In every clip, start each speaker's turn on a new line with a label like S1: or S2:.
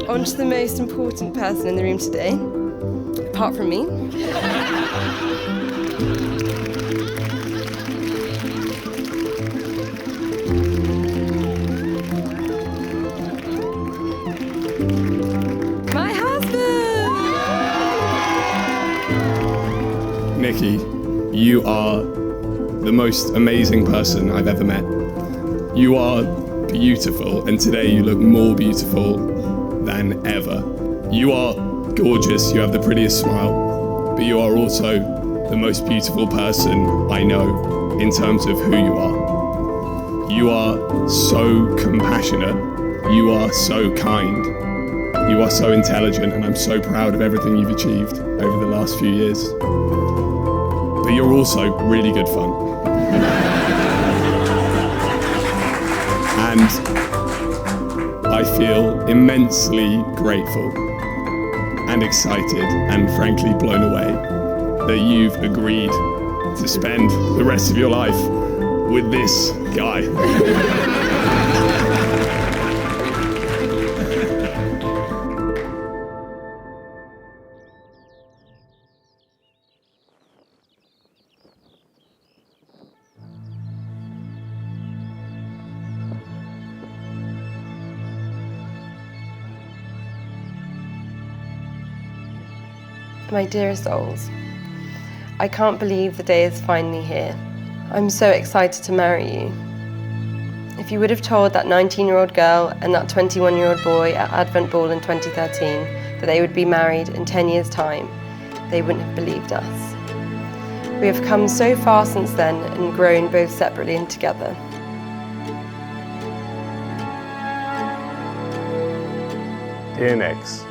S1: On to the most important person in the room today, apart from me. My husband!
S2: Nicky, you are the most amazing person I've ever met. You are beautiful, and today you look more beautiful than ever. You are gorgeous, you have the prettiest smile, but you are also the most beautiful person I know in terms of who you are. You are so compassionate, you are so kind, you are so intelligent, and I'm so proud of everything you've achieved over the last few years. But you're also really good fun. And I feel immensely grateful and excited and frankly blown away that you've agreed to spend the rest of your life with this guy.
S1: My dearest souls, I can't believe the day is finally here. I'm so excited to marry you. If you would have told that 19-year-old girl and that 21-year-old boy at Advent Ball in 2013 that they would be married in 10 years' time, they wouldn't have believed us. We have come so far since then and grown both separately and together.
S3: Dear Nix,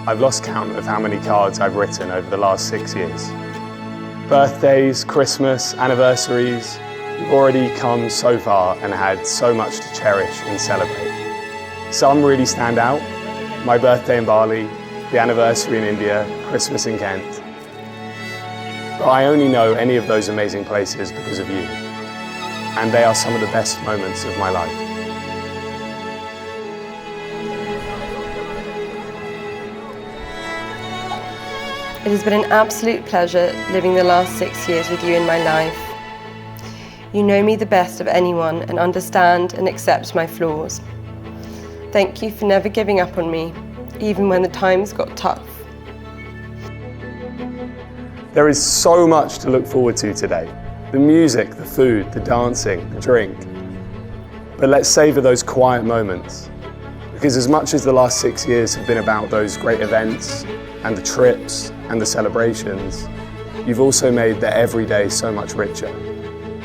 S3: I've lost count of how many cards I've written over the last 6 years. Birthdays, Christmas, anniversaries, we've already come so far and had so much to cherish and celebrate. Some really stand out: my birthday in Bali, the anniversary in India, Christmas in Kent. But I only know any of those amazing places because of you, and they are some of the best moments of my life.
S1: It has been an absolute pleasure living the last 6 years with you in my life. You know me the best of anyone and understand and accept my flaws. Thank you for never giving up on me, even when the times got tough.
S3: There is so much to look forward to today. The music, the food, the dancing, the drink. But let's savor those quiet moments, because as much as the last 6 years have been about those great events and the trips and the celebrations, you've also made the everyday so much richer.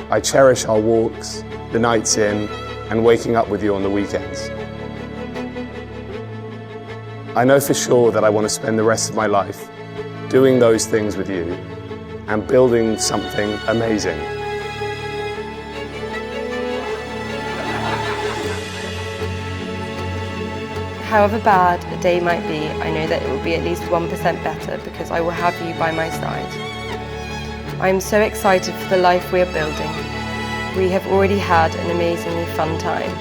S3: I cherish our walks, the nights in, and waking up with you on the weekends. I know for sure that I want to spend the rest of my life doing those things with you and building something amazing.
S1: However bad a day might be, I know that it will be at least 1% better because I will have you by my side. I am so excited for the life we are building. We have already had an amazingly fun time.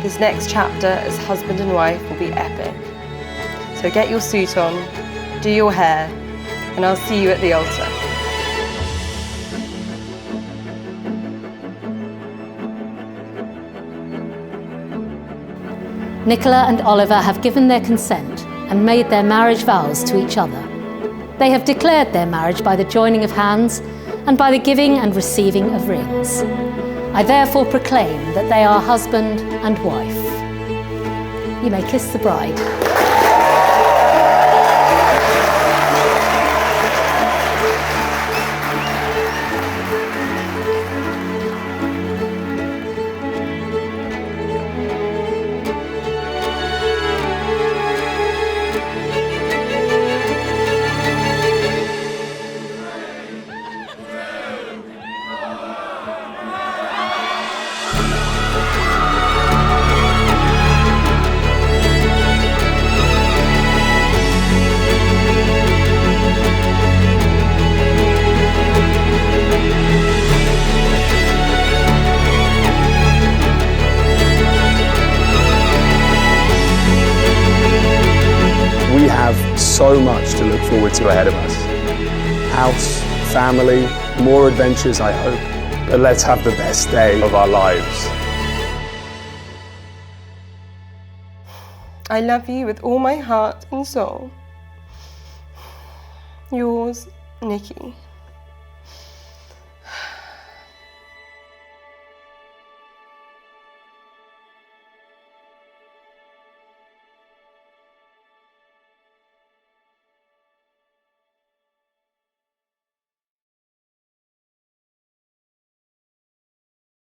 S1: This next chapter as husband and wife will be epic. So get your suit on, do your hair, and I'll see you at the altar.
S4: Nicola and Oliver have given their consent and made their marriage vows to each other. They have declared their marriage by the joining of hands and by the giving and receiving of rings. I therefore proclaim that they are husband and wife. You may kiss the bride.
S3: have so much to look forward to ahead of us. House, family, more adventures, I hope. But let's have the best day of our lives.
S1: I love you with all my heart and soul. Yours, Nicky.